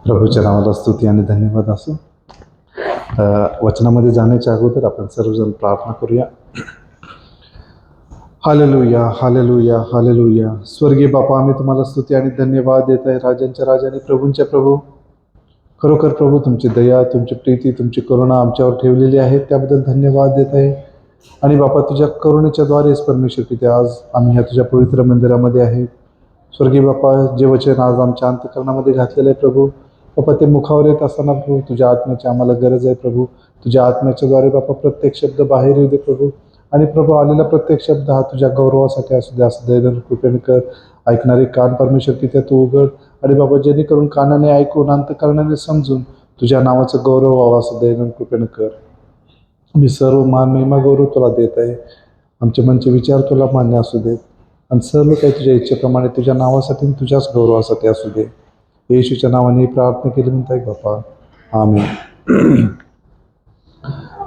प्रभूच्या नावाला स्तुती आणि धन्यवाद असो. वचनामध्ये जाण्याच्या अगोदर आपण सर्वजण प्रार्थना करूया. Hallelujah, hallelujah, hallelujah. स्वर्गीय बापा, आम्ही तुम्हाला स्तुती आणि धन्यवाद देत आहे. राजांच्या राजा आणि प्रभूंच्या प्रभू, खरोखर प्रभू तुमची दया, तुमची प्रीती, तुमची करुणा आमच्यावर ठेवलेली आहे, त्याबद्दल धन्यवाद देत आहे. आणि बापा, तुझ्या करुणेच्या द्वारेच परमेश्वर पिते आज आम्ही ह्या तुझ्या पवित्र मंदिरामध्ये आहे. स्वर्गीय बापा, जे वचन आज आमच्या अंतःकरणामध्ये घातलेलं आहे प्रभू, बापा ते मुखावर येत असताना प्रभू तुझ्या आत्म्याची आम्हाला गरज आहे प्रभू. तुझ्या आत्म्याच्या द्वारे बापा प्रत्येक शब्द बाहेर येऊ दे प्रभू. आणि प्रभू, आलेला प्रत्येक शब्द हा तुझ्या गौरवासाठी असू दे, असं दैनंदिन कृपेने कर. ऐकणारे कान परमेश्वर पित्या तू उघड. आणि बाबा, जेणेकरून कानाने ऐकून अंतःकरणाने समजून तुझ्या नावाचं गौरव व्हावं, असं दैनंदिन कृपेने कर. मी सर्व मान महिमा गौरव तुला देत आहे. आमचे मनचे विचार तुला मान्य असू देत आणि सर्व काही तुझ्या इच्छेप्रमाणे तुझ्या नावासाठी आणि तुझ्याच गौरवासाठी असू दे. येशूच्या नावाने प्रार्थना केली म्हणताय बापा, आमेन.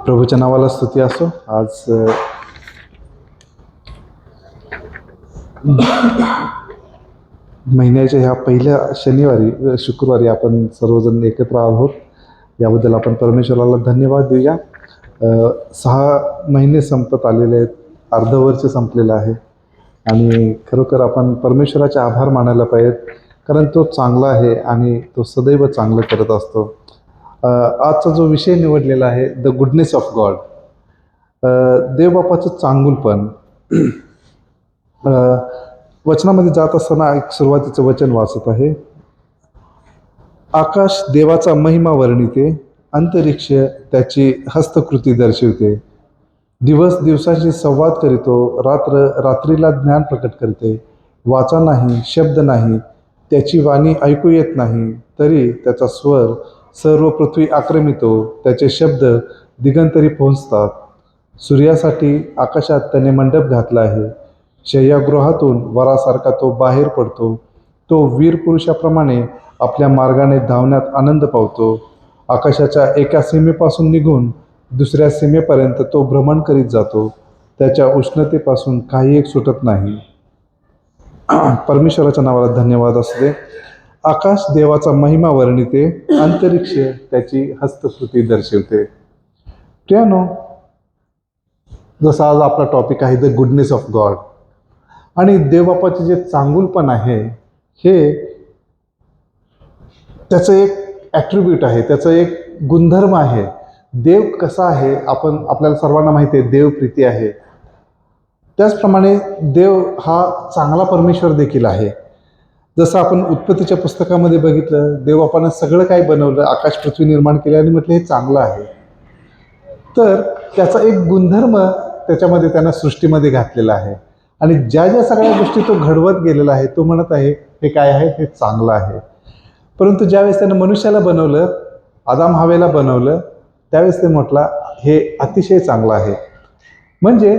प्रभूच्या नावाला स्तुती असो. आज महिन्याच्या ह्या पहिल्या शुक्रवारी आपण सर्वजण एकत्र आहोत. याबद्दल आपण परमेश्वराला धन्यवाद देऊया. 6 महिने संपत आलेले आहेत, अर्धवर्ष संपलेलं आहे. आणि खरोखर आपण परमेश्वराचे आभार मानायला पाहिजेत, कारण तो चांगला आहे आणि तो सदैव चांगलं करत असतो. आजचा जो विषय निवडलेला आहे, द गुडनेस ऑफ गॉड, देवबापाचं चांगुलपण. वचनामध्ये जात असताना एक सुरुवातीचं वचन वाचत आहे. आकाश देवाचा महिमा वर्णिते, अंतरिक्ष त्याची हस्तकृती दर्शविते. दिवस दिवसाशी संवाद करीतो, रात्र रात्रीला ज्ञान प्रकट करते. वाचा नाही, शब्द नाही, त्याची वाणी ऐकू येत नाही, तरी त्याचा स्वर सर्व पृथ्वी आक्रमितो. त्याचे शब्द दिगंतरी पोहोचतात. सूर्यासाठी आकाशात त्याने मंडप घातला आहे. शय्यागृहातून वरासारखा तो बाहेर पडतो. तो वीर पुरुषाप्रमाणे आपल्या मार्गाने धावण्यात आनंद पावतो. आकाशाच्या एका सीमेपासून निघून दुसऱ्या सीमेपर्यंत तो भ्रमण करीत जातो. त्याच्या उष्णतेपासून काही एक सुटत नाही. परमेश्वराच्या नावाला धन्यवाद असू दे. आकाश देवाचा महिमा वर्णिते, अंतरिक्ष त्याची हस्तकृती दर्शवते. प्रियानो, जसा आज आपला टॉपिक आहे द गुडनेस ऑफ गॉड, आणि देवबापाचे जे चांगुलपण आहे हे त्याचं एक ॲट्रिब्यूट आहे, त्याचं एक गुणधर्म आहे. देव कसा आहे आपल्याला सर्वांना माहिती आहे, देव प्रीती आहे. त्याचप्रमाणे देव हा चांगला परमेश्वर देखील आहे. जसं आपण उत्पत्तीच्या पुस्तकामध्ये बघितलं, देवबापानं सगळं काही बनवलं, आकाश पृथ्वी निर्माण केले आणि म्हटलं हे चांगलं आहे. तर त्याचा एक गुणधर्म त्याच्यामध्ये त्यानं सृष्टीमध्ये घातलेला आहे. आणि ज्या ज्या सगळ्या गोष्टी तो घडवत गेलेला आहे, तो म्हणत आहे हे काय आहे, हे चांगलं आहे. परंतु ज्यावेळेस त्यानं मनुष्याला बनवलं, आदाम हवेला बनवलं, त्यावेळेस ते म्हटलं हे अतिशय चांगलं आहे. म्हणजे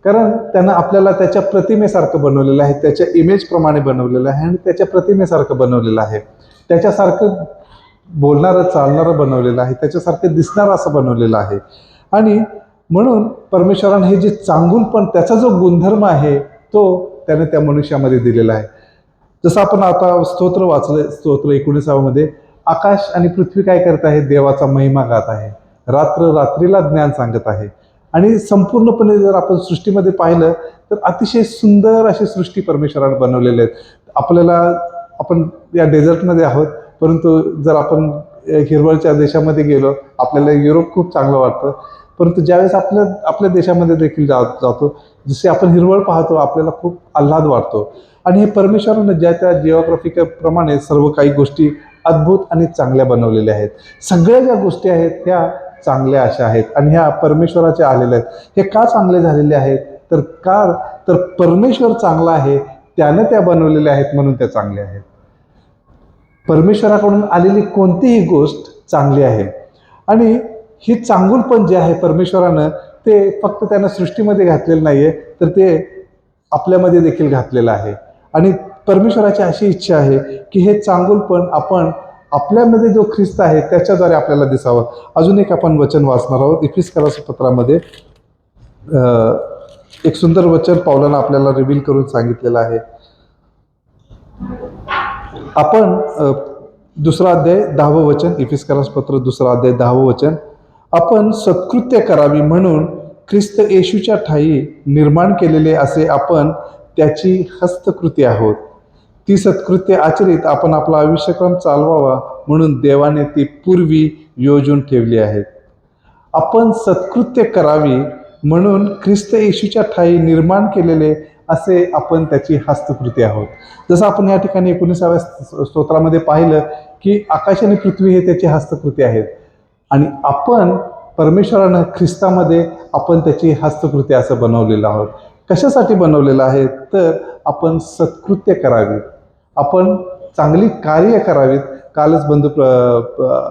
कारण त्यानं आपल्याला त्याच्या प्रतिमेसारखं बनवलेलं आहे, त्याच्या इमेजप्रमाणे बनवलेलं आहे आणि त्याच्या प्रतिमेसारखं बनवलेलं आहे. त्याच्यासारखं बोलणारं चालणारं बनवलेलं आहे, त्याच्यासारखं दिसणारं असं बनवलेलं आहे. आणि म्हणून परमेश्वराने हे जे चांगुलपण, त्याचा जो गुणधर्म आहे तो त्याने त्या मनुष्यामध्ये दिलेला आहे. जसं आपण आता स्तोत्र वाचलं, स्तोत्र 19 आकाश आणि पृथ्वी काय करत आहे, देवाचा महिमा गात आहे. रात्र रात्रीला ज्ञान सांगत आहे. आणि संपूर्णपणे जर आपण सृष्टीमध्ये पाहिलं तर अतिशय सुंदर अशी सृष्टी परमेश्वराने बनवलेली आहेत. आपण या डेझर्टमध्ये आहोत, परंतु जर आपण हिरवळच्या देशामध्ये गेलो, आपल्याला युरोप खूप चांगलं वाटतं. परंतु ज्यावेळेस आपल्या देशामध्ये देखील जातो, जसे आपण हिरवळ पाहतो, आपल्याला खूप आल्हाद वाटतो. आणि हे परमेश्वरानं ज्या त्या जिओग्राफिकप्रमाणे सर्व काही गोष्टी अद्भुत आणि चांगल्या बनवलेल्या आहेत. सगळ्या ज्या गोष्टी आहेत त्या चांगल्या अशा आहेत आणि ह्या परमेश्वराच्या आलेल्या आहेत. हे का चांगले झालेले आहेत, तर परमेश्वर चांगला आहे, त्यानं त्या बनवलेल्या आहेत म्हणून त्या चांगल्या आहेत. परमेश्वराकडून आलेली कोणतीही गोष्ट चांगली आहे. आणि ही चांगुलपण जे आहे परमेश्वरानं, ते फक्त त्यानं सृष्टीमध्ये घातलेलं नाही आहे, तर ते आपल्यामध्ये देखील घातलेलं आहे. आणि परमेश्वराची अशी इच्छा आहे की हे चांगुलपण आपण आपल्यामध्ये जो ख्रिस्त आहे त्याच्याद्वारे आपल्याला दिसावं. अजून एक आपण वचन वाचणार आहोत, इफिसकरास पत्रामध्ये एक सुंदर वचन पौलानं आपल्याला रिव्हील करून सांगितलेलं आहे. आपण दुसरा अध्याय 10वं वचन, इफिस्करास पत्र दुसरा अध्याय 10वं वचन, आपण सत्कृत्य करावी म्हणून ख्रिस्त येशूच्या ठायी निर्माण केलेले असे आपण त्याची हस्तकृती आहोत. ती सत्कृत्य आचरित आपण आपला आयुष्यक्रम चालवावा म्हणून देवाने ती पूर्वी योजून ठेवली आहेत. आपण सत्कृत्य करावी म्हणून ख्रिस्त येशूच्या ठायी निर्माण केलेले असे आपण त्याची हस्तकृती आहोत. जसं आपण या ठिकाणी 19व्या स्तोत्रामध्ये पाहिलं की आकाश आणि पृथ्वी हे त्याची हस्तकृती आहेत आणि आपण परमेश्वरानं ख्रिस्तामध्ये आपण त्याची हस्तकृती असं बनवलेलं आहोत. कशासाठी बनवलेलं आहे तर आपण सत्कृत्य करावी, आपण चांगली कार्य करावीत. कालच बंधू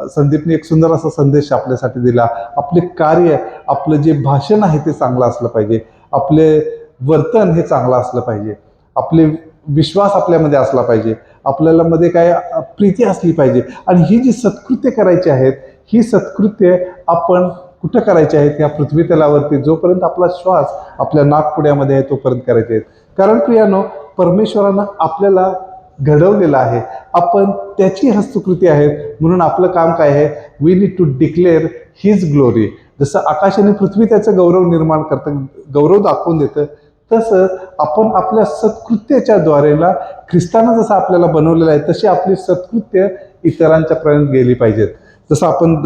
संदीपने एक सुंदर असा संदेश आपल्यासाठी दिला. आपले कार्य, आपलं जे भाषण आहे ते चांगलं असलं पाहिजे, आपले वर्तन हे चांगलं असलं पाहिजे, आपले विश्वास आपल्यामध्ये असला पाहिजे, आपल्याला मध्ये काय प्रीती असली पाहिजे. आणि ही जी सत्कृत्य करायची आहेत, ही सत्कृत्य आपण कुठं करायची आहेत? या पृथ्वी तलावरती जोपर्यंत आपला श्वास आपल्या नाकपुड्यामध्ये आहे तोपर्यंत करायचे आहेत. कारण प्रियानो, परमेश्वरानं आपल्याला घडवलेलं आहे, आपण त्याची हस्तकृती आहेत. म्हणून आपलं काम काय आहे? We need to declare his glory. जसं आकाश आणि पृथ्वी त्याचं गौरव निर्माण करतं, गौरव दाखवून देतं, तसं आपण आपल्या सत्कृत्याच्या द्वारेला ख्रिस्तानं जसं आपल्याला बनवलेलं आहे तशी आपली सत्कृत्य इतरांच्या पर्यंत गेली पाहिजेत. जसं आपण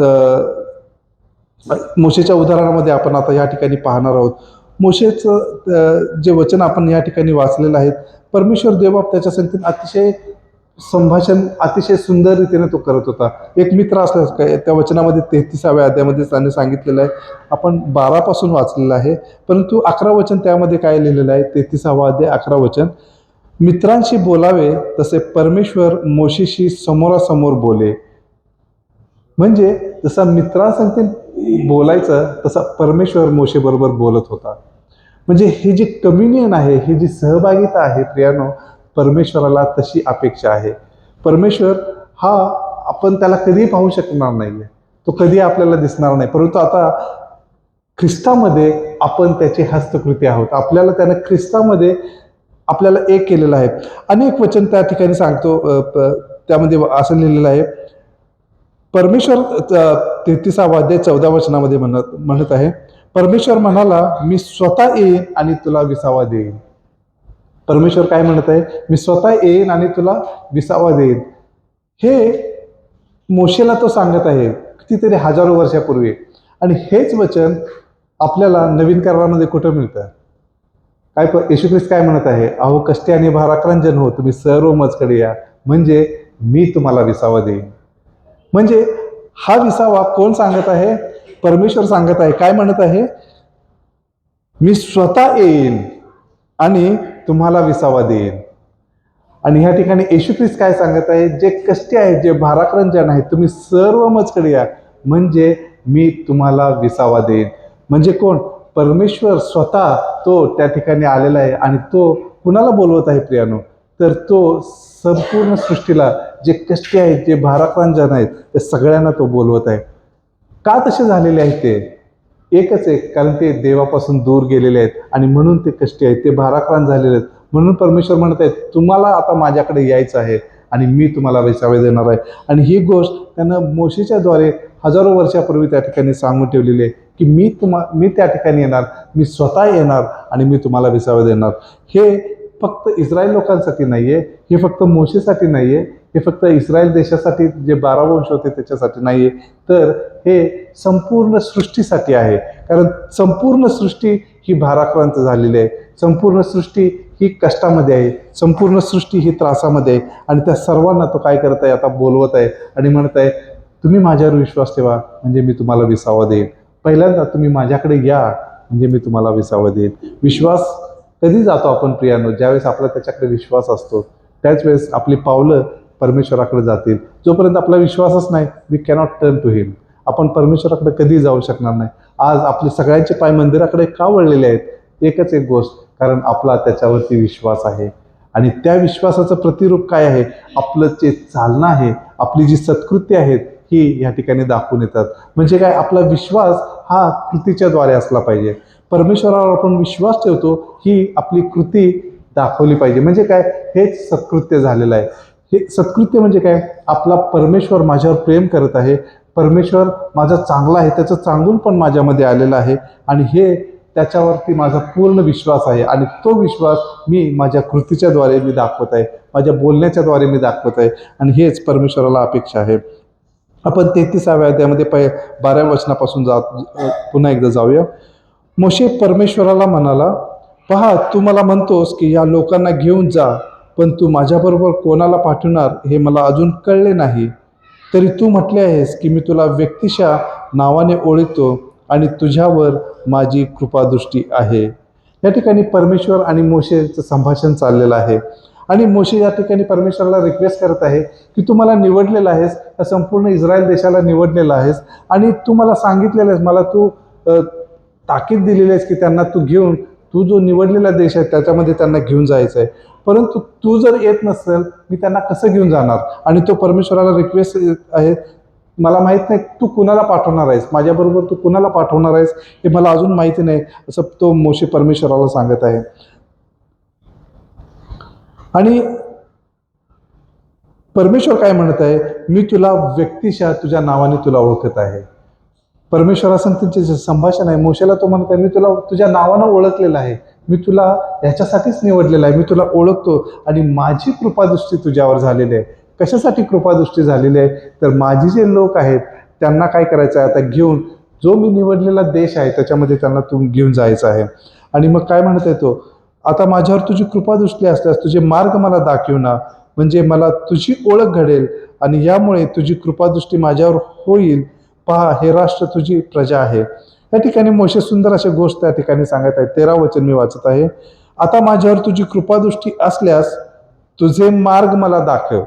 मोशेच्या उदाहरणामध्ये आपण आता या ठिकाणी पाहणार आहोत. मोशेचं जे वचन आपण या ठिकाणी वाचलेलं आहे, परमेश्वर देवबाप त्याच्या संगतीत अतिशय संभाषण अतिशय सुंदर रीतीने तो करत होता. एक मित्र असल्यास काय त्या वचनामध्ये 33व्या अध्यायामध्ये त्याने सांगितलेलं आहे. आपण 12 पासून वाचलेलं आहे, परंतु 11 वचन त्यामध्ये काय लिहिलेलं आहे? 33वा अध्याय 11 वचन, मित्रांशी बोलावे तसे परमेश्वर मोशेशी समोरासमोर बोले. म्हणजे जसा मित्रांसंगती बोलायचं तसा परमेश्वर मोशे बरोबर बोलत होता. म्हणजे हे जे कम्युनियन आहे, ही जी सहभागिता आहे प्रियानो, परमेश्वराला तशी अपेक्षा आहे. परमेश्वर हा आपण त्याला कधी पाहू शकणार नाहीये, तो कधी आपल्याला दिसणार नाही, परंतु आता ख्रिस्तामध्ये आपण त्याची हस्तकृती आहोत. आपल्याला त्यानं ख्रिस्तामध्ये आपल्याला एक केलेलं आहे. अनेक वचन त्या ठिकाणी सांगतो, त्यामध्ये असं लिहिलेलं आहे, परमेश्वर 33वा अध्याय 14 वचनामध्ये म्हणत आहे, परमेश्वर म्हणाला, मी स्वतः येईन आणि तुला विसावा देईन. परमेश्वर काय म्हणत आहे? मी स्वतः येईन आणि तुला विसावा देईन. हे मोशेला तो सांगत आहे कितीतरी हजारो वर्षापूर्वी. आणि हेच वचन आपल्याला नवीन करारामध्ये कुठं मिळतं? काय येशू ख्रिस्त काय म्हणत आहे? अहो कष्टी आणि भाराक्रांत हो, तुम्ही सर्व माझकडे या, म्हणजे मी तुम्हाला विसावा देईन. म्हणजे हा विसावा कोण सांगत आहे? परमेश्वर सांगत आहे. काय म्हणत आहे? मी स्वतः येईन आणि तुम्हाला विसावा देईन. आणि ह्या ठिकाणी येशू ख्रिस्त काय सांगत आहे? जे कष्टी आहेत, जे भाराक्रांत जन आहेत, तुम्ही सर्व माझकडे या, म्हणजे मी तुम्हाला विसावा देईन. म्हणजे कोण? परमेश्वर स्वतः तो त्या ठिकाणी आलेला आहे. आणि तो कुणाला बोलवत आहे प्रियानो? तर तो संपूर्ण सृष्टीला, जे कष्टी आहेत, जे भाराक्रांत जन आहेत, ते सगळ्यांना तो बोलवत आहे. का तसे झालेले आहेत? ते एकच आहे, कारण ते देवापासून दूर गेलेले आहेत आणि म्हणून ते कष्टी आहेत, ते भाराक्रांत झालेले आहेत. म्हणून परमेश्वर म्हणत आहेत, तुम्हाला आता माझ्याकडे यायचं आहे आणि मी तुम्हाला विसावे देणार आहे. आणि ही गोष्ट त्यानं मोशेच्या द्वारे हजारो वर्षापूर्वी त्या ठिकाणी सांगून ठेवलेली आहे की मी त्या ठिकाणी येणार, मी स्वतः येणार आणि मी तुम्हाला विसावे देणार. हे फक्त इस्रायल लोकांसाठी नाहीये, हे फक्त मोशेसाठी नाहीये, हे फक्त इस्रायल देशासाठी जे 12 वंश होते त्याच्यासाठी नाहीये, तर हे संपूर्ण सृष्टीसाठी आहे. कारण संपूर्ण सृष्टी ही भाराक्रांत झालेली आहे, संपूर्ण सृष्टी ही कष्टामध्ये आहे, संपूर्ण सृष्टी ही त्रासामध्ये आहे. आणि त्या सर्वांना तो काय करत आहे? आता बोलवत आहे आणि म्हणत आहे, तुम्ही माझ्यावर विश्वास ठेवा म्हणजे मी तुम्हाला विसावा देईन. पहिल्यांदा तुम्ही माझ्याकडे या म्हणजे मी तुम्हाला विसावा देईन. विश्वास कधी जातो आपण प्रियानो? ज्यावेळेस आपला त्याच्याकडे विश्वास असतो त्याच वेळेस आपली पावलं परमेश्वराकडे जातील. जोपर्यंत आपला विश्वासच नाही, वी कॅनॉट टर्न टू हिम. आपण परमेश्वराकडे कधी जाऊ शकणार नाही. आज आपले सगळ्यांचे पाय मंदिराकडे का वळलेले आहेत? एकच एक गोष्ट, कारण आपला त्याच्यावरती विश्वास आहे. आणि त्या विश्वासाचं प्रतिरूप काय आहे? आपलं जे चालणं आहे, आपली जी सत्कृत्य आहेत ही या ठिकाणी दाखवून येतात. म्हणजे काय? आपला विश्वास हा कृतीच्या द्वारे असला पाहिजे. परमेश्वरावर आपण विश्वास ठेवतो ही आपली कृती दाखवली पाहिजे. म्हणजे काय, हेच सत्कृत्य झालेलं आहे. हे सत्कृत्य म्हणजे काय, आपला परमेश्वर माझ्यावर प्रेम करत आहे, परमेश्वर माझा चांगला आहे, त्याचं चांगून पण माझ्यामध्ये आलेलं आहे आणि हे त्याच्यावरती माझा पूर्ण विश्वास आहे आणि तो विश्वास मी माझ्या कृतीच्याद्वारे मी दाखवत आहे, माझ्या बोलण्याच्याद्वारे मी दाखवत आहे आणि हेच परमेश्वराला अपेक्षा आहे. आपण 33व्या अध्यायामध्ये 12व्या वचनापासून पुन्हा एकदा जाऊया. मोशे परमेश्वराला म्हणाला, पहा, तू मला म्हणतोस की या लोकांना घेऊन जा, पण तू माझ्याबरोबर कोणाला पाठवणार हे मला अजून कळले नाही. तरी तू म्हटले आहेस की मी तुला व्यक्तिशः नावाने ओळखतो आणि तुझ्यावर माझी कृपादृष्टी आहे. या ठिकाणी परमेश्वर आणि मोशेचं संभाषण चाललेलं आहे आणि मोशे या ठिकाणी परमेश्वराला रिक्वेस्ट करत आहे की तू मला निवडलेला आहेस, या संपूर्ण इस्रायल देशाला निवडलेला आहेस आणि तू मला सांगितलेलं आहेस, मला तू ताकीद दिलेली आहेस की त्यांना तू घेऊन, तू जो निवडलेला देश आहे त्याच्यामध्ये त्यांना घेऊन जायचं आहे. परंतु तू जर येत नसेल, मी त्यांना कसं घेऊन जाणार? आणि तो परमेश्वराला रिक्वेस्ट आहे, मला माहीत नाही तू कुणाला पाठवणार आहेस, माझ्याबरोबर तू कुणाला पाठवणार आहेस हे मला अजून माहिती नाही, असं तो मोशे परमेश्वराला सांगत आहे. आणि परमेश्वर काय म्हणत आहे, मी तुला व्यक्तिशः तुझ्या नावाने तुला ओळखत आहे. परमेश्वरासंगतीचे जे संभाषण आहे, मोशेला तो म्हणत आहे, मी तुला तुझ्या नावानं ओळखलेलं आहे, मी तुला याच्यासाठीच निवडलेलं आहे, मी तुला ओळखतो आणि माझी कृपादृष्टी तुझ्यावर झालेली आहे. कशासाठी कृपादृष्टी झालेली आहे, तर माझी जे लोक आहेत त्यांना काय करायचं आहे, आता घेऊन जो मी निवडलेला देश आहे त्याच्यामध्ये त्यांना तू घेऊन जायचं आहे. आणि मग काय म्हणत आहे तो, आता माझ्यावर तुझी कृपादृष्टी असल्यास तुझे मार्ग मला दाखव ना, म्हणजे मला तुझी ओळख घडेल आणि यामुळे तुझी कृपादृष्टी माझ्यावर होईल. पहा, हे राष्ट्र तुझी प्रजा आहे. या ठिकाणी मोशे सुंदर अशी गोष्ट त्या ठिकाणी सांगत आहे. 13 वचन मी वाचत आहे. आता माझ्यावर तुझी कृपादृष्टी असल्यास तुझे मार्ग मला दाखव,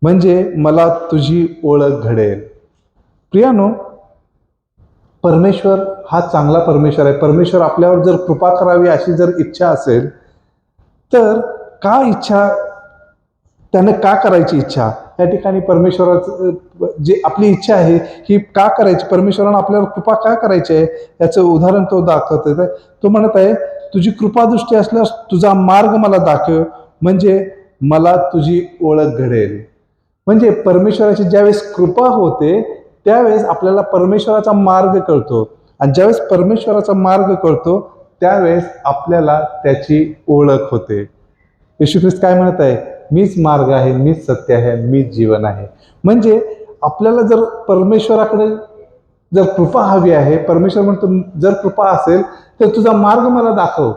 म्हणजे मला तुझी ओळख घडेल. प्रियानो, परमेश्वर हा चांगला परमेश्वर आहे. परमेश्वर आपल्यावर जर कृपा करावी अशी जर इच्छा असेल तर का इच्छा, त्याने का करायची इच्छा, या ठिकाणी परमेश्वराचं जे आपली इच्छा आहे ही का करायची, परमेश्वरानं आपल्यावर कृपा का करायची आहे याचं उदाहरण तो दाखवत आहे. तो म्हणत आहे, तुझी कृपादृष्टी असल्यास तुझा मार्ग मला दाखव, म्हणजे मला तुझी ओळख घडेल. म्हणजे परमेश्वराची ज्यावेळेस कृपा होते त्यावेळेस आपल्याला परमेश्वराचा मार्ग कळतो आणि ज्यावेळेस परमेश्वराचा मार्ग कळतो त्यावेळेस आपल्याला त्याची ओळख होते. येशू ख्रिस्त काय म्हणत आहे, मीच मार्ग आहे, मीच सत्य आहे, मीच जीवन आहे. म्हणजे आपल्याला जर परमेश्वराकडे जर कृपा हवी आहे, परमेश्वर म्हणतो जर कृपा असेल तर तुझा मार्ग मला दाखव,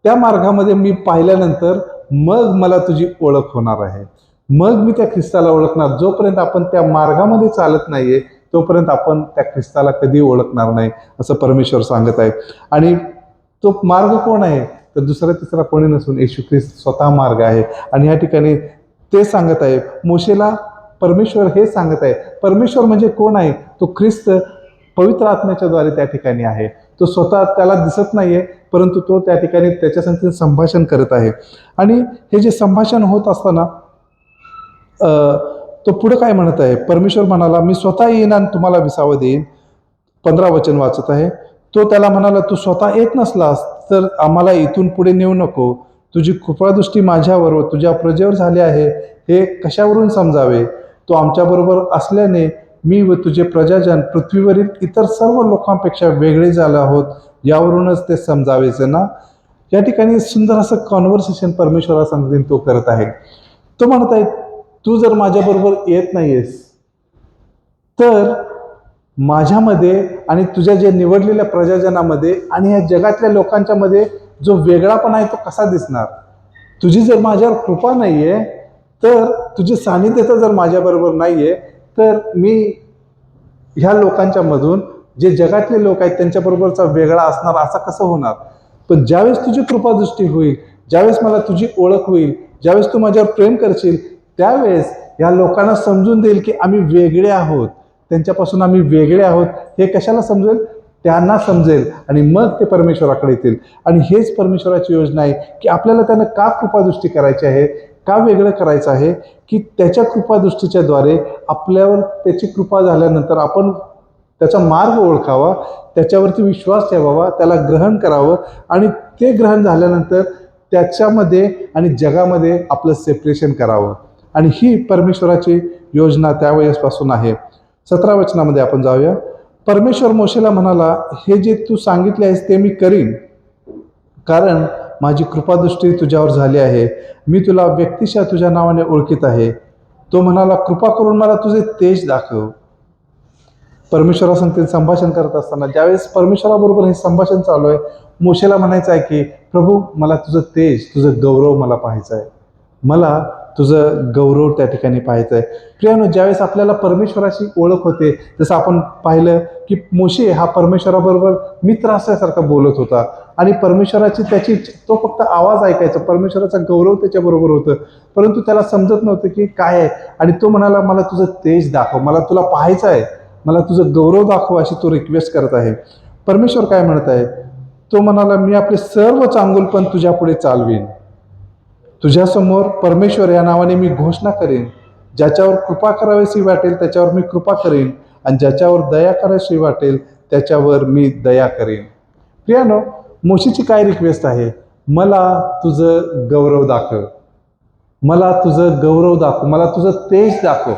त्या मार्गामध्ये मी पाहिल्यानंतर मग मला तुझी ओळख होणार आहे, मग मी त्या ख्रिस्ताला ओळखणार. जोपर्यंत आपण त्या मार्गामध्ये चालत नाहीये तोपर्यंत आपण त्या ख्रिस्ताला कधी ओळखणार नाही, असं परमेश्वर सांगत आहे. आणि तो मार्ग कोण आहे, तर दुसरा तिसरा कोणी नसून येशू ख्रिस्त स्वतः मार्ग आहे. आणि या ठिकाणी ते सांगत आहे मोशेला, परमेश्वर हे सांगत आहे. परमेश्वर म्हणजे कोण आहे, तो ख्रिस्त पवित्र आत्म्याच्या द्वारे त्या ठिकाणी आहे. तो स्वतः त्याला दिसत नाहीये, परंतु तो त्या ठिकाणी त्याच्यासंगती संभाषण करत आहे. आणि हे जे संभाषण होत असताना तो पुढे काय म्हणत आहे, परमेश्वर म्हणाला, मी स्वतः येईन आणि तुम्हाला विसावं देईन. 15 वचन वाचत आहे. तो त्याला म्हणाला, तू स्वतः येत नसलास तर आम्हाला इथून पुढे नेऊ नको. तुझी कृपादृष्टी माझ्यावर व तुझ्या प्रजेवर झाली आहे हे कशावरून समजावे. तो आमच्याबरोबर असल्याने मी व तुझे प्रजाजन पृथ्वीवरील इतर सर्व लोकांपेक्षा वेगळे झाले आहोत, यावरूनच ते समजावेचे ना. या ठिकाणी सुंदर असं कॉन्व्हर्सेशन परमेश्वरासंगती तो करत आहे. तो म्हणत आहे, तू जर माझ्याबरोबर येत नाहीयेस तर माझ्यामध्ये आणि तुझ्या जे निवडलेल्या प्रजाजनामध्ये आणि या जगातल्या लोकांच्या मध्ये जो वेगळापणा आहे तो कसा दिसणार. तुझी जर माझ्यावर कृपा नाहीये, तर तुझी सानिध्यता जर माझ्याबरोबर नाहीये, तर मी ह्या लोकांच्या मधून जे जगातले लोक आहेत त्यांच्याबरोबरचा वेगळा असणार असा कसं होणार. पण ज्यावेळेस तुझी कृपादृष्टी होईल, ज्यावेळेस मला तुझी ओळख होईल, ज्यावेळेस तू माझ्यावर प्रेम करशील, त्यावेळेस या लोकांना समजून देईल की आम्ही वेगळे आहोत, त्यांच्यापासून आम्ही वेगळे आहोत. हे कशाला समजेल, त्यांना समजेल आणि मग ते परमेश्वराकडे येतील. आणि हेच परमेश्वराची योजना आहे की आपल्याला त्यानं का कृपादृष्टी करायची आहे, का वेगळं करायचं आहे, की त्याच्या कृपादृष्टीच्या द्वारे आपल्यावर त्याची कृपा झाल्यानंतर आपण त्याचा मार्ग ओळखावा, त्याच्यावरती विश्वास ठेवावा, त्याला ग्रहण करावं आणि ते ग्रहण झाल्यानंतर त्याच्यामध्ये आणि जगामध्ये आपलं सेपरेशन करावं. आणि ही परमेश्वराची योजना त्यावेळेसपासून आहे. 17 वचनामध्ये आपण जाऊया. परमेश्वर मोशेला म्हणाला, हे जे तू सांगितले आहेस ते मी करीन, कारण माझी कृपादृष्टी तुझ्यावर झाली आहे. मी तुला व्यक्तिशः तुझ्या नावाने ओळखीत आहे. तो म्हणाला, कृपा करून मला तुझे तेज दाखव. परमेश्वरासंगती संभाषण करत असताना ज्यावेळेस परमेश्वराबरोबर हे संभाषण चालू आहे, मोशेला म्हणायचं आहे की प्रभू मला तुझं तेज, तुझं गौरव मला पाहायचं आहे, मला तुझं गौरव त्या ठिकाणी पाहायचं आहे. प्रियानो, ज्यावेळेस आपल्याला परमेश्वराची ओळख होते, जसं आपण पाहिलं की मोशे हा परमेश्वराबरोबर मित्र असल्यासारखा बोलत होता आणि परमेश्वराची तो फक्त आवाज ऐकायचा, परमेश्वराचा गौरव त्याच्याबरोबर होतं, परंतु त्याला समजत नव्हतं की काय आहे. आणि तो म्हणाला, मला तुझं तेज दाखव, मला तुला पाहायचं आहे, मला तुझं गौरव दाखव, अशी तो रिक्वेस्ट करत आहे. परमेश्वर काय म्हणत आहे? तो म्हणाला, मी आपले सर्व चांगुलपण तुझ्या पुढे चालवीन. तुझ्यासमोर परमेश्वर या नावाने मी घोषणा करेन. ज्याच्यावर कृपा करावीशी वाटेल त्याच्यावर मी कृपा करेन आणि ज्याच्यावर दया करावीशी वाटेल त्याच्यावर मी दया करेन. प्रियानो, मोशेची काय रिक्वेस्ट आहे? मला तुझं गौरव दाखव, मला तुझं गौरव दाखव, मला तुझं तेज दाखव.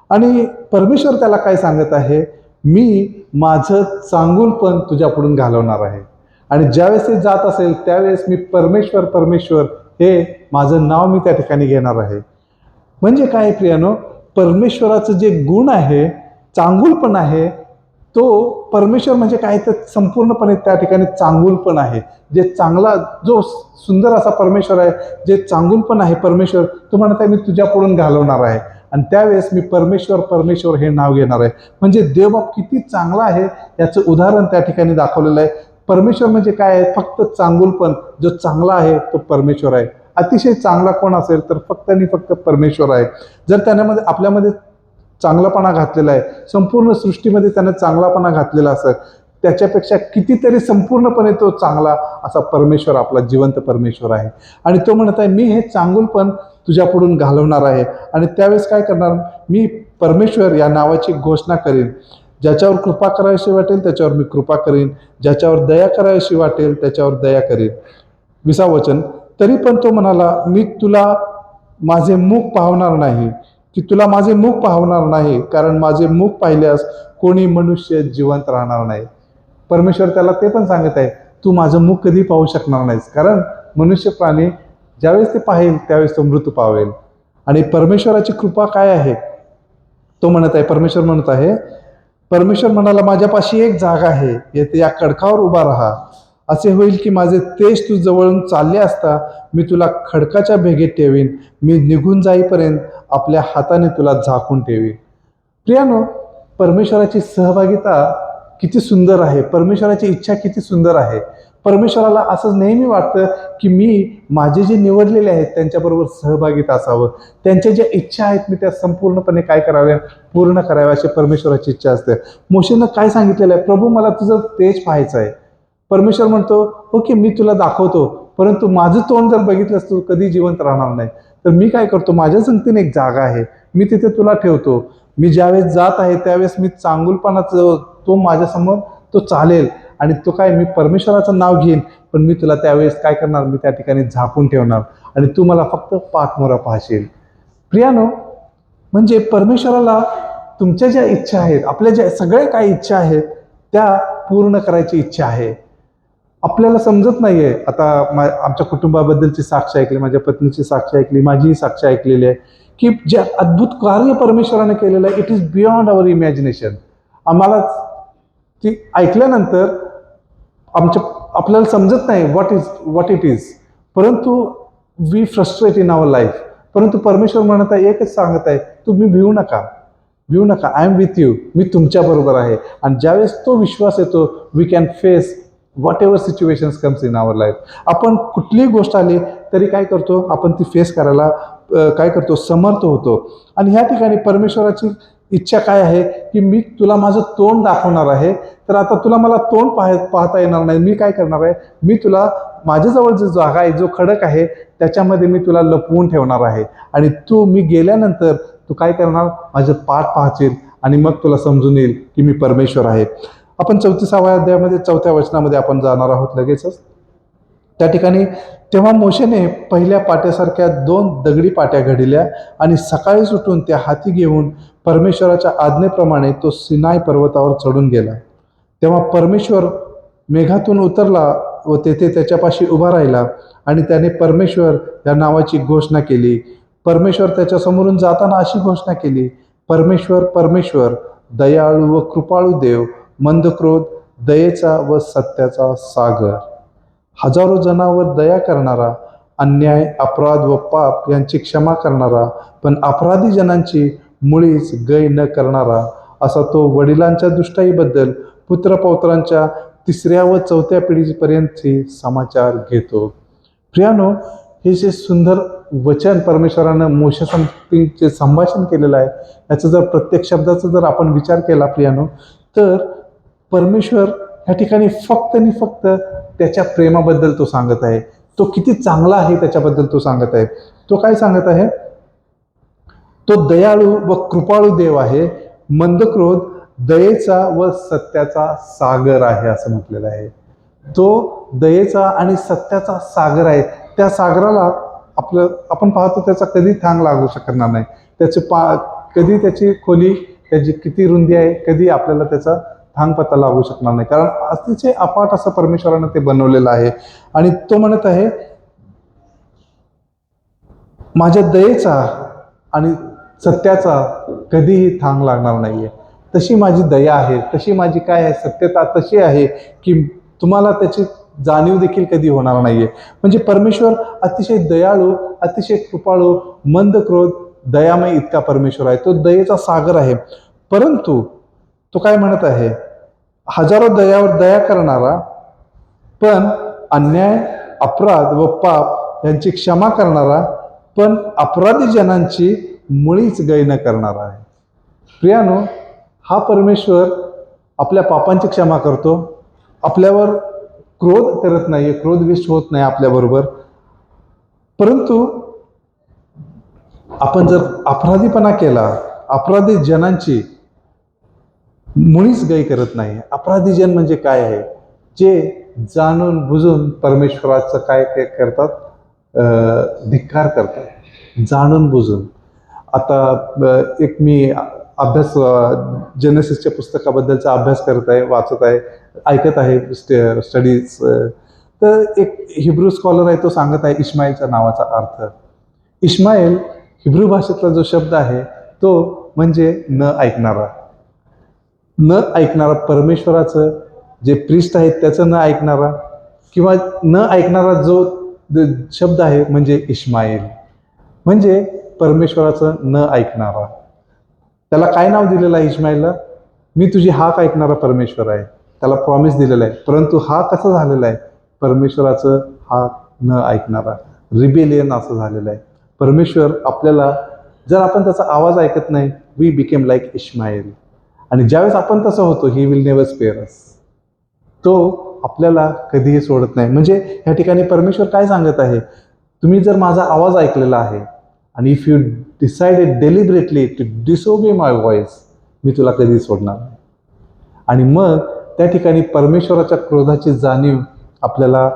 आणि परमेश्वर त्याला काय सांगत आहे? मी माझं चांगुलपण तुझ्यापुढून घालवणार आहे. आणि ज्यावेळेस ते जात असेल त्यावेळेस मी परमेश्वर परमेश्वर हे माझं नाव मी त्या ठिकाणी घेणार आहे. म्हणजे काय प्रियानो, परमेश्वराचं जे गुण आहे, चांगुलपण आहे, तो परमेश्वर म्हणजे काय तर संपूर्णपणे त्या ठिकाणी चांगुलपण आहे. जे चांगला, जो सुंदर असा परमेश्वर आहे, जे चांगुलपण आहे परमेश्वर, तो म्हणत आहे मी तुझ्यापुढून घालवणार आहे. आणि त्यावेळेस मी परमेश्वर परमेश्वर हे नाव घेणार आहे. म्हणजे देवबाप किती चांगला आहे याचं उदाहरण त्या ठिकाणी दाखवलेलं आहे. परमेश्वर म्हणजे काय आहे? फक्त चांगुलपण. जो चांगला आहे तो परमेश्वर आहे. अतिशय चांगला कोण असेल तर फक्त आणि फक्त परमेश्वर आहे. जर त्यामध्ये आपल्यामध्ये चांगलापणा घातलेला आहे, संपूर्ण सृष्टीमध्ये त्याने चांगलापणा घातलेला असेल, त्याच्यापेक्षा कितीतरी संपूर्णपणे तो चांगला असा परमेश्वर आपला जिवंत परमेश्वर आहे. आणि तो म्हणत आहे मी हे चांगुलपण तुझ्यापुढून घालवणार आहे. आणि त्यावेळेस काय करणार? मी परमेश्वर या नावाची घोषणा करीन. ज्याच्यावर कृपा करावीशी वाटेल त्याच्यावर मी कृपा करीन, ज्याच्यावर दया करावीशी वाटेल त्याच्यावर दया करीन. 20 वचन. तरी पण तो म्हणाला, मी तुला माझे मुख पाहणार नाही, की तुला माझे मुख पाहणार नाही, कारण माझे मुख पाहिल्यास कोणी मनुष्य जिवंत राहणार नाही. परमेश्वर त्याला ते पण सांगत आहे, तू माझं मुख कधी पाहू शकणार नाहीस, कारण मनुष्य प्राणी ज्यावेळेस ते पाहिल त्यावेळेस तो मृत्यू पावेल. आणि परमेश्वराची कृपा काय आहे? तो म्हणत आहे, परमेश्वर म्हणाला, माझ्यापाशी एक जागा आहे, येथे या खडकावर उभा राहा. असे होईल की माझे तेज तू जवळून चालले असता मी तुला खडकाच्या भेगेत ठेवीन, मी निघून जाईपर्यंत आपल्या हाताने तुला झाकून ठेवीन. प्रियानो, परमेश्वराची सहभागिता किती सुंदर आहे, परमेश्वराची इच्छा किती सुंदर आहे. परमेश्वराला असं नेहमी वाटतं की मी माझे जे निवडलेले आहेत त्यांच्याबरोबर सहभागिता असावं, त्यांच्या ज्या इच्छा आहेत मी त्या संपूर्णपणे काय कराव्या? पूर्ण कराव्या, अशी परमेश्वराची इच्छा असते. मोशेनं काय सांगितलेलं आहे? प्रभू मला तुझं तेज पाहायचं आहे. परमेश्वर म्हणतो, ओके मी तुला दाखवतो, परंतु माझं तोंड जर बघितलंस तू कधी जिवंत राहणार नाही. तर मी काय करतो? माझ्या संगतीने एक जागा आहे, मी तिथे तुला ठेवतो. मी ज्यावेळेस जात आहे त्यावेळेस मी चांगुलपणाचं तो माझ्यासमोर तो चालेल. आणि तो काय, मी परमेश्वराचं नाव घेईन, पण मी तुला त्यावेळेस काय करणार? मी त्या ठिकाणी झाकून ठेवणार आणि तू मला फक्त पाठमोरा पाहशील. प्रियानो, म्हणजे परमेश्वराला तुमच्या ज्या इच्छा आहेत, आपल्या ज्या सगळ्या काही इच्छा आहेत त्या पूर्ण करायची इच्छा आहे. आपल्याला समजत नाहीये. आता आमच्या कुटुंबाबद्दलची साक्ष ऐकली, माझ्या पत्नीची साक्ष ऐकली, माझीही साक्ष ऐकलेली आहे की जे अद्भुत कार्य परमेश्वराने केलेलं आहे, it is beyond our imagination. आम्हाला ती ऐकल्यानंतर आपल्याला समजत नाही व्हॉट इट इज, परंतु we frustrate in our life. परंतु परमेश्वर म्हणत आहे, एकच सांगत आहे, तुम्ही भिवू नका, आय एम विथ यू, मी तुमच्या बरोबर आहे. आणि ज्यावेळेस तो विश्वास येतो, we can face whatever situations comes in our life. आपण कुठलीही गोष्ट आली तरी काय करतो? आपण ती फेस करायला काय करतो? समर्थ होतो. आणि ह्या ठिकाणी परमेश्वराची इच्छा काय आहे की मी तुला माझं तोंड दाखवणार आहे. तर आता तुला मला तोंड पाहता येणार नाही. मी काय करणार आहे? मी तुला माझ्याजवळ जो जागा आहे, जो खडक आहे, त्याच्यामध्ये मी तुला लपवून ठेवणार आहे. आणि मी गेल्यानंतर तू काय करणार? माझं पाठ पाहशील आणि मग तुला समजून येईल की मी परमेश्वर आहे. आपण 34व्या अध्यायामध्ये 4थ्या वचनामध्ये आपण जाणार आहोत लगेचच. त्या ठिकाणी तेव्हा मोशेने पहिल्या पाट्यासारख्या 2 दगडी पाट्या घडिल्या आणि सकाळीच उठून त्या हाती घेऊन परमेश्वराच्या आज्ञेप्रमाणे तो सिनाय पर्वतावर चढून गेला. तेव्हा परमेश्वर मेघातून उतरला व तेथे त्याच्यापाशी उभा राहिला आणि त्याने परमेश्वर या नावाची घोषणा केली. परमेश्वर त्याच्यासमोरून जाताना अशी घोषणा केली, परमेश्वर, परमेश्वर, दयाळू व कृपाळू देव, मंदक्रोध, दयेचा व सत्याचा सागर, हजारो जणांवर दया करणारा, अन्याय, अपराध व पाप यांची क्षमा करणारा, पण अपराधी जनांची मुळीच गय न करणारा, असा तो वडिलांच्या दुष्टाईबद्दल पुत्रपौत्रांच्या 3ऱ्या व 4थ्या पिढीपर्यंतचे समाचार घेतो. प्रियानो, हे जे सुंदर वचन परमेश्वरानं मोशेसंगतीचे संभाषण केलेलं आहे, याचं जर प्रत्येक शब्दाचा जर आपण विचार केला प्रियानो, तर परमेश्वर ह्या ठिकाणी फक्त आणि फक्त त्याच्या प्रेमाबद्दल तो सांगत आहे. तो किती चांगला आहे त्याच्याबद्दल तो सांगत आहे. तो काय सांगत आहे? तो दयाळू व कृपाळू देव आहे, मंदक्रोध, दयेचा व सत्याचा सागर आहे असं म्हटलेलं आहे. तो दयेचा आणि सत्याचा सागर आहे. त्या सागराला आपण पाहतो त्याचा कधी थांग लागू शकणार नाही. कधी त्याची खोली, त्याची किती रुंदी आहे, कधी आपल्याला त्याचा थांग पत्ता लागू शकणार नाही, कारण अतिशय अफाट असं परमेश्वरानं ते बनवलेलं आहे. आणि तो म्हणत आहे, माझ्या दयेचा आणि सत्याचा कधीही थांग लागणार नाहीये. तशी माझी दया आहे, तशी माझी काय आहे सत्यता तशी आहे की तुम्हाला त्याची जाणीव देखील कधी होणार नाहीये. म्हणजे परमेश्वर अतिशय दयाळू, अतिशय कृपाळू, मंदक्रोध, दयामय इतका परमेश्वर आहे. तो दयेचा सागर आहे. परंतु तो काय म्हणत आहे? हजारो दयावर दया करणारा, पण अन्याय, अपराध व पाप यांची क्षमा करणारा, पण अपराधी जनांची मुळीच गय न करणारा आहे. प्रियानो, हा परमेश्वर आपल्या पापांची क्षमा करतो, आपल्यावर क्रोध करत नाही, क्रोधविष्ट होत नाही आपल्याबरोबर. परंतु आपण जर अपराधीपणा केला, अपराधी जनांची मुळीच गय करत नाही. अपराधी जन म्हणजे काय आहे? जे जाणून बुजून परमेश्वराचं काय करतात? धिक्कार करतात, जाणून बुजून. आता एक मी अभ्यास जेनेसिसच्या पुस्तकाबद्दलचा अभ्यास करत आहे, वाचत आहे, ऐकत आहे स्टडीज. तर एक हिब्रू स्कॉलर आहे, तो सांगत आहे इश्माईलच्या नावाचा अर्थ. इश्माईल हिब्रू भाषेतला जो शब्द आहे तो म्हणजे न ऐकणारा. न ऐकणारा, परमेश्वराचं जे प्रिस्ट आहेत त्याचं न ऐकणारा, किंवा न ऐकणारा जो शब्द आहे म्हणजे इश्माईल, म्हणजे परमेश्वराचं न ऐकणारा. त्याला काय नाव दिलेलं आहे इश्माईलला? मी तुझी हाक ऐकणारा परमेश्वर आहे. त्याला प्रॉमिस दिलेला आहे. परंतु हा कसा झालेला आहे? परमेश्वराचं हाक न ऐकणारा, रिबेलियन असं झालेलं आहे. परमेश्वर आपल्याला, जर आपण त्याचा आवाज ऐकत नाही, वी बिकेम लाईक इश्माईल. आणि ज्यावेळेस आपण तसं होतो, ही विल नेव्हर स्पेअर अस. तो आपल्याला कधीही सोडत नाही. म्हणजे ह्या ठिकाणी परमेश्वर काय सांगत आहे? तुम्ही जर माझा आवाज ऐकलेला आहे आणि if you decided deliberately to disobey my voice, मी तुला कधी सोडणार नाही. आणि मग त्या ठिकाणी परमेश्वराच्या क्रोधाची जाणीव आपल्याला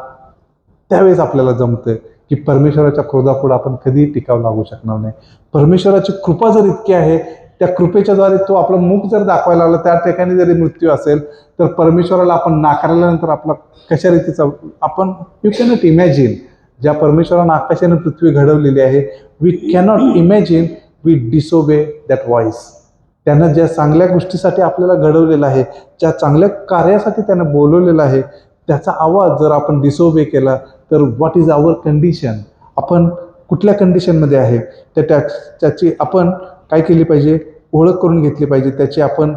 त्यावेळेस आपल्याला जमतं की परमेश्वराच्या क्रोधापुढे आपण कधीही टिकाव लागू शकणार नाही. परमेश्वराची कृपा जर इतकी आहे, त्या कृपेच्या द्वारे तो आपलं मुख जर दाखवायला लागला, त्या ठिकाणी जरी मृत्यू असेल, तर परमेश्वराला आपण नाकारल्यानंतर आपला कशा रीतीचा आपण, यू कॅनॉट इमॅजिन, ज्या परमेश्वरानं आकाशाने पृथ्वी घडवलेली आहे, we cannot imagine we disobey that voice. त्यानं ज्या चांगल्या गोष्टीसाठी आपल्याला घडवलेलं आहे, ज्या चांगल्या कार्यासाठी त्यानं बोलवलेलं आहे, त्याचा आवाज जर आपण डिसोबे केला तर व्हॉट इज आवर कंडिशन? आपण कुठल्या कंडिशनमध्ये आहे त्याची आपण काय केली पाहिजे? ओळख करून घेतली पाहिजे, त्याची आपण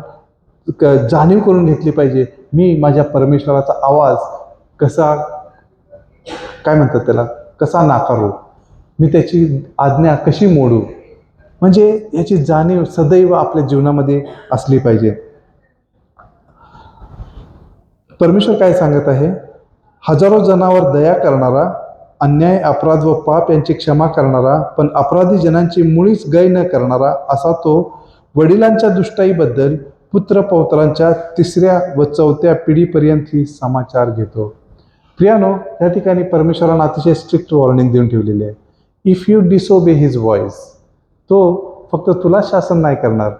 जाणीव करून घेतली पाहिजे. मी माझ्या परमेश्वराचा आवाज कसा, काय म्हणतात त्याला, कसा नाकारू, मी त्याची आज्ञा कशी मोडू, म्हणजे याची जाणीव सदैव आपल्या जीवनामध्ये असली पाहिजे. परमेश्वर काय सांगत आहे? हजारो जणांवर दया करणारा, अन्याय, अपराध व पाप यांची क्षमा करणारा, पण अपराधी जनांची मुळीच गय न करणारा, असा तो वडिलांच्या दुष्टाईबद्दल पुत्र पौत्रांच्या 3ऱ्या व 4थ्या पिढीपर्यंत ही समाचार घेतो. प्रियानो, या ठिकाणी परमेश्वरानं अतिशय स्ट्रिक्ट वॉर्निंग देऊन ठेवलेली आहे. If you disobey his voice, तो फक्त तुला शासन नाही करणार,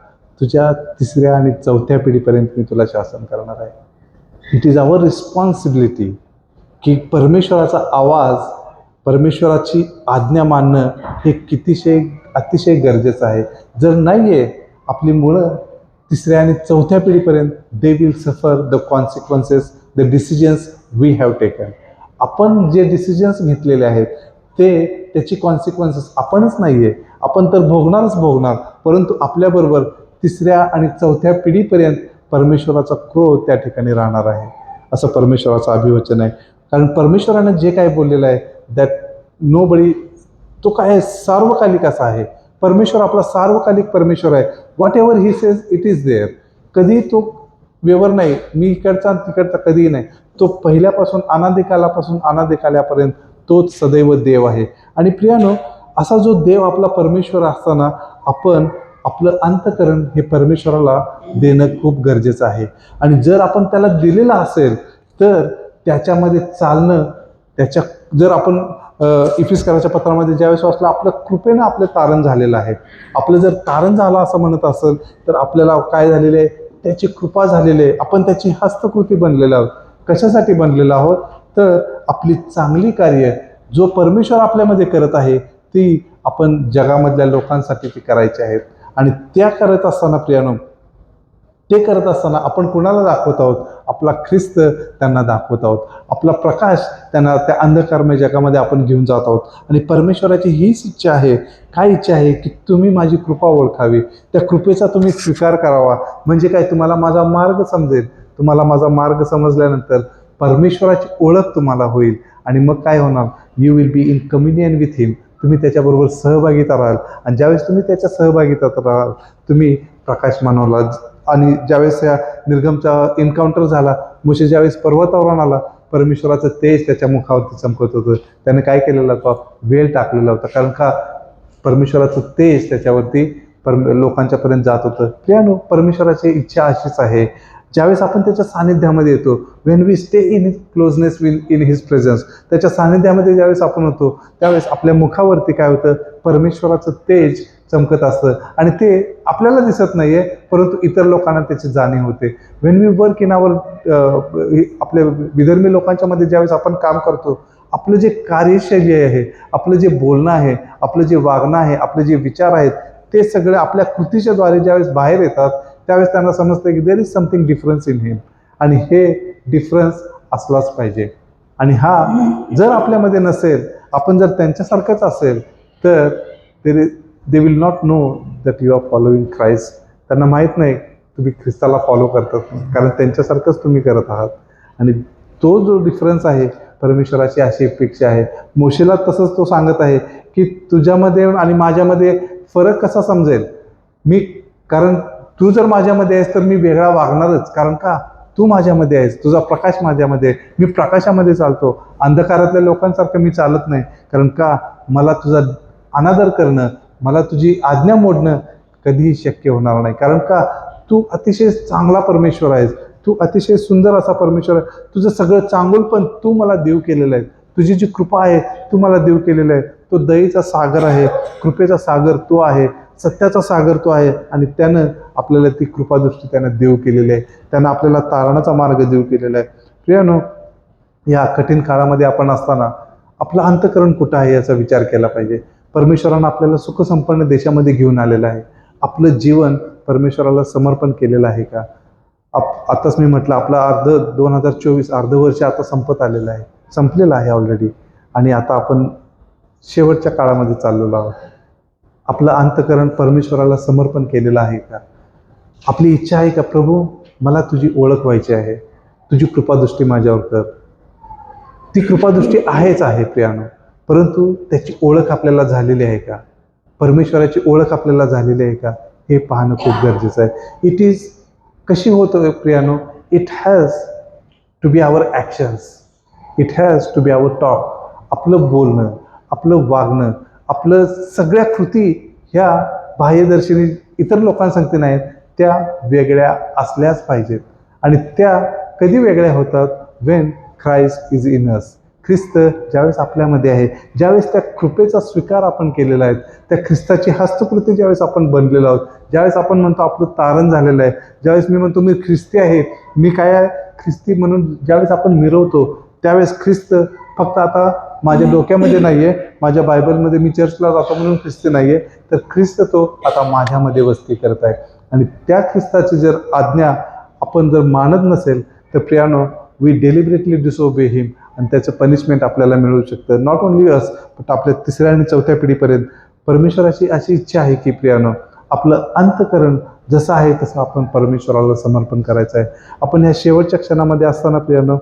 तुझ्या 3ऱ्या आणि 4थ्या पिढीपर्यंत मी तुला शासन करणार आहे. इट इज आवर रिस्पॉन्सिबिलिटी की परमेश्वराचा आवाज, परमेश्वराची आज्ञा मानणं हे अतिशय गरजेचं आहे. जर नाही आहे, आपली मुलं 3ऱ्या आणि 4थ्या पिढीपर्यंत they will suffer the consequences, the decisions we have taken. आपण जे डिसिजन्स घेतलेले आहेत त्याची कॉन्सिक्वेन्सेस आपणच नाही आहे, आपण तर भोगणार, परंतु आपल्याबरोबर 3ऱ्या आणि 4थ्या पिढीपर्यंत परमेश्वराचा क्रोध त्या ठिकाणी राहणार आहे, असं परमेश्वराचं अभिवचन आहे. कारण परमेश्वरानं जे काय बोललेलं आहे दॅट नोबडी, तो काय सार्वकालिक असा आहे. परमेश्वर आपला सार्वकालिक परमेश्वर आहे. Whatever he says it is there. कधी तो व्यवहार नाही, मी इकडचा तिकडचा कधीही नाही. तो पहिल्यापासून अनादिकालापर्यंत तोच सदैव देव आहे. आणि प्रियानो, असा जो देव आपला परमेश्वर असताना आपण आपलं अंतःकरण हे परमेश्वराला देणं खूप गरजेचं आहे. आणि जर आपण त्याला दिलेलं असेल तर त्याच्यामध्ये चालणं, जर आपण इफिसकाराच्या पत्रामध्ये ज्यावेळेस वाचलं, आपलं कृपेनं आपलं तारण झालेलं आहे. आपलं जर तारण झालं असं म्हणत असेल तर आपल्याला काय झालेलं आहे, त्याची कृपा झालेली आहे. आपण त्याची हस्तकृती बनलेलो आहोत. कशासाठी बनलेलो आहोत तर आपली चांगली कार्य जो परमेश्वर आपल्यामध्ये करत आहे ती आपण जगामधल्या लोकांसाठी ती करायची आहेत. आणि त्या करत असताना प्रियानो, ते करत असताना आपण कुणाला दाखवत आहोत, आपला ख्रिस्त त्यांना दाखवत आहोत. आपला प्रकाश त्यांना त्या अंधकारमय जगामध्ये आपण घेऊन जात आहोत. आणि परमेश्वराची हीच इच्छा आहे. काय इच्छा आहे की तुम्ही माझी कृपा ओळखावी, त्या कृपेचा तुम्ही स्वीकार करावा. म्हणजे काय, तुम्हाला माझा मार्ग समजेल. तुम्हाला माझा मार्ग समजल्यानंतर परमेश्वराची ओळख तुम्हाला होईल. आणि मग काय होणार, you will be in communion with him. तुम्ही त्याच्याबरोबर सहभागिता राहाल. आणि ज्यावेळेस तुम्ही त्याच्या सहभागितात राहाल, तुम्ही प्रकाश मानवला. आणि ज्यावेळेस या निर्गमचा एन्काउंटर झाला, मोशे ज्यावेळेस पर्वतावरून आला, परमेश्वराचं तेज त्याच्या मुखावरती चमकत होतं. त्याने काय केलेलं होतं, वेल टाकलेला होता. कारण का, परमेश्वराचं तेज त्याच्यावरती लोकांच्यापर्यंत जात होतं. प्रियानो, परमेश्वराची इच्छा अशीच आहे. ज्यावेळेस आपण त्याच्या सानिध्यामध्ये येतो, when we stay in closeness in his presence, त्याच्या सानिध्यामध्ये ज्यावेळेस आपण होतो त्यावेळेस आपल्या मुखावरती काय होतं, परमेश्वराचं तेज चमकत असतं. आणि ते आपल्याला दिसत नाहीये, परंतु इतर लोकांना त्याची जाणीव होते. When we work in our, आपल्या विधर्मी लोकांच्या मध्ये ज्यावेळेस आपण काम करतो, आपलं जे कार्यशैली आहे, आपलं जे बोलणं आहे, आपलं जे वागणं आहे, आपले जे विचार आहेत, ते सगळे आपल्या कृतीच्या द्वारे ज्यावेळेस बाहेर येतात त्यावेळेस त्यांना समजतं की there is something difference in him. आणि हे डिफरन्स असलाच पाहिजे. आणि हा जर आपल्यामध्ये नसेल, आपण जर त्यांच्यासारखंच असेल तर they will not know that you are following Christ. त्यांना माहीत नाही तुम्ही ख्रिस्ताला फॉलो करतात, कारण त्यांच्यासारखंच तुम्ही करत आहात. आणि तो जो डिफरन्स आहे, परमेश्वराची अशी अपेक्षा आहे. मोशेला तसंच तो सांगत आहे की तुझ्यामध्ये आणि माझ्यामध्ये फरक कसा समजेल, कारण तू जर माझ्यामध्ये आहेस तर मी वेगळा वागणारच. कारण का, तू माझ्यामध्ये आहेस, तुझा प्रकाश माझ्यामध्ये आहे, मी प्रकाशामध्ये चालतो. अंधकारातल्या लोकांसारखं मी चालत नाही. कारण का, मला तुझा अनादर करणं, मला तुझी आज्ञा मोडणं कधीही शक्य होणार नाही. कारण का, तू अतिशय चांगला परमेश्वर आहेस, तू अतिशय सुंदर असा परमेश्वर आहे. तुझं सगळं चांगुलपण तू मला देव केलेलं आहे. तुझी जी कृपा आहे तू मला देव केलेलं आहे. तो दयेचा सागर आहे, कृपेचा सागर तो आहे, सत्याचा सागर तो आहे. आणि त्यानं आपल्याला ती कृपादृष्टी त्यानं देव केलेली आहे. त्यानं आपल्याला तारणाचा मार्ग देव केलेला आहे. प्रियानो, या कठीण काळामध्ये आपण असताना आपलं अंतःकरण कुठं आहे याचा विचार केला पाहिजे. परमेश्वरानं आपल्याला सुखसंपन्न देशामध्ये घेऊन आलेलं आहे. आपलं जीवन परमेश्वराला समर्पण केलेलं आहे का? आताच मी म्हटलं, आपलं 2024 अर्ध वर्ष आता संपलेलं आहे ऑलरेडी. आणि आता आपण शेवटच्या काळामध्ये चाललेलो आहोत. आपलं अंतःकरण परमेश्वराला समर्पण केलेलं आहे का? आपली इच्छा आहे का, प्रभू मला तुझी ओळख व्हायची आहे, तुझी कृपादृष्टी माझ्यावर कर. ती कृपादृष्टी आहेच आहे प्रियानो, परंतु त्याची ओळख आपल्याला झालेली आहे का? परमेश्वराची ओळख आपल्याला झालेली आहे का, हे पाहणं खूप गरजेचं आहे. इट इज कशी होतं प्रियानो, it has to be our actions, it has to be our talk. आपलं बोलणं, आपलं वागणं, आपलं सगळ्या कृती ह्या बाह्यदर्शनी इतर लोकांसंगती नाहीत, त्या वेगळ्या असल्याच पाहिजेत. आणि त्या कधी वेगळ्या होतात? वेन ख्राइस्ट इज इन अस. ख्रिस्त ज्यावेळेस आपल्यामध्ये आहे, ज्यावेळेस त्या कृपेचा स्वीकार आपण केलेला आहे, त्या ख्रिस्ताची हस्तकृती ज्यावेळेस आपण बनलेलो आहोत, ज्यावेळेस आपण म्हणतो आपलं तारण झालेलं आहे, ज्यावेळेस मी म्हणतो मी ख्रिस्ती आहे, मी काय आहे ख्रिस्ती म्हणून ज्यावेळेस आपण मिरवतो, त्यावेळेस ख्रिस्त फक्त आता माझ्या डोक्यामध्ये नाहीये, माझ्या बायबलमध्ये मी चर्चला जातो म्हणून ख्रिस्ती नाहीये, तर ख्रिस्त तो आता माझ्यामध्ये वस्ती करत आहे. आणि त्या ख्रिस्ताची जर आज्ञा आपण जर मानत नसेल तर प्रियानो, वी डेलिबरेटली डिसओबे हिम, आणि त्याचं पनिशमेंट आपल्याला मिळू शकतं. नॉट ओन्ली अस, बट आपल्या 3ऱ्या आणि 4थ्या पिढीपर्यंत. परमेश्वराची अशी इच्छा आहे की प्रियानो, आपलं अंतकरण जसं आहे तसं आपण परमेश्वराला समर्पण करायचं आहे. आपण ह्या शेवटच्या क्षणामध्ये असताना प्रियानो,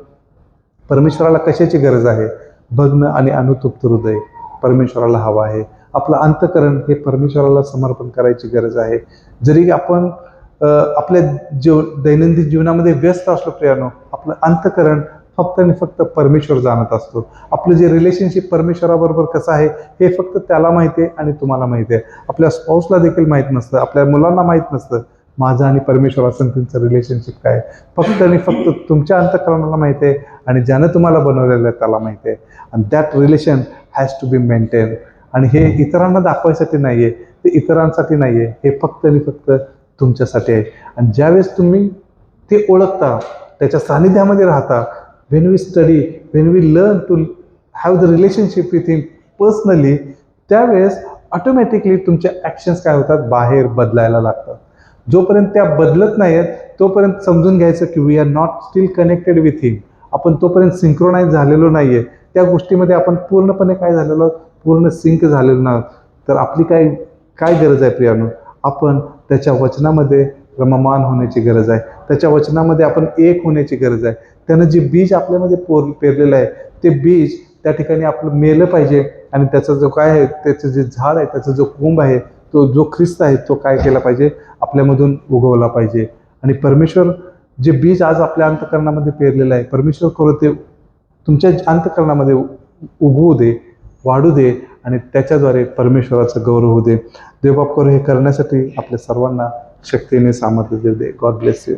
परमेश्वराला कशाची गरज आहे? भग्न आणि अनुतप्त हृदय परमेश्वराला हवं आहे. आपलं अंतकरण हे परमेश्वराला समर्पण करायची गरज आहे. जरी आपण आपल्या दैनंदिन जीवनामध्ये व्यस्त असलो प्रियानो, आपलं अंतकरण फक्त आणि फक्त परमेश्वर जाणत असतो. आपलं जे रिलेशनशिप परमेश्वराबरोबर कसं आहे हे फक्त त्याला माहिती आहे आणि तुम्हाला माहिती आहे. आपल्या स्पाऊसला देखील माहीत नसतं, आपल्या मुलांना माहीत नसतं माझं आणि परमेश्वराचं रिलेशनशिप काय. फक्त आणि फक्त तुमच्या अंतकरणाला माहिती आहे आणि ज्यानं तुम्हाला बनवलेलं आहे त्याला माहिती आहे. आणि that relation has to be maintain. आणि हे इतरांना दाखवायसाठी नाही आहे, ते इतरांसाठी नाही आहे, हे फक्त आणि फक्त तुमच्यासाठी आहे. आणि ज्यावेळेस तुम्ही ते ओळखता, त्याच्या सानिध्यामध्ये राहता, when we study, when we learn to have the relationship with him personally, त्यावेळेस ऑटोमॅटिकली तुमच्या ॲक्शन्स काय होतात? बाहेर बदलायला लागतात. जोपर्यंत त्या बदलत नाहीत तोपर्यंत समजून घ्यायचं की we are not still connected with him. आपण तोपर्यंत सिंक्रोनाइज झालेलो नाहीये, त्या गोष्टीमध्ये आपण पूर्णपणे काय झालेलो, पूर्ण सिंक झालेलो नाही. तर आपली काय गरज आहे प्रियानो? आपण त्याच्या वचनामध्ये रममान होण्याची गरज आहे. त्याच्या वचनामध्ये आपण एक होण्याची गरज आहे. त्यानं जे बीज आपल्यामध्ये पेरलेलं आहे, ते बीज त्या ठिकाणी आपलं मेलं पाहिजे. आणि त्याचा जो काय आहे, त्याचं जे झाड आहे, त्याचा जो कोंब आहे, तो जो ख्रिस्त आहे, तो काय केला पाहिजे? आपल्यामधून उगवला पाहिजे. आणि परमेश्वर जे बीज आज आपल्या अंतकरणामध्ये पेरलेलं आहे, परमेश्वर करू ते तुमच्या अंतकरणामध्ये उगवू दे, वाढू दे, आणि त्याच्याद्वारे परमेश्वराचं गौरव होऊ दे. देवबाप करू हे करण्यासाठी आपल्या सर्वांना शक्तीने सामर्थ्य देऊ दे. God bless you.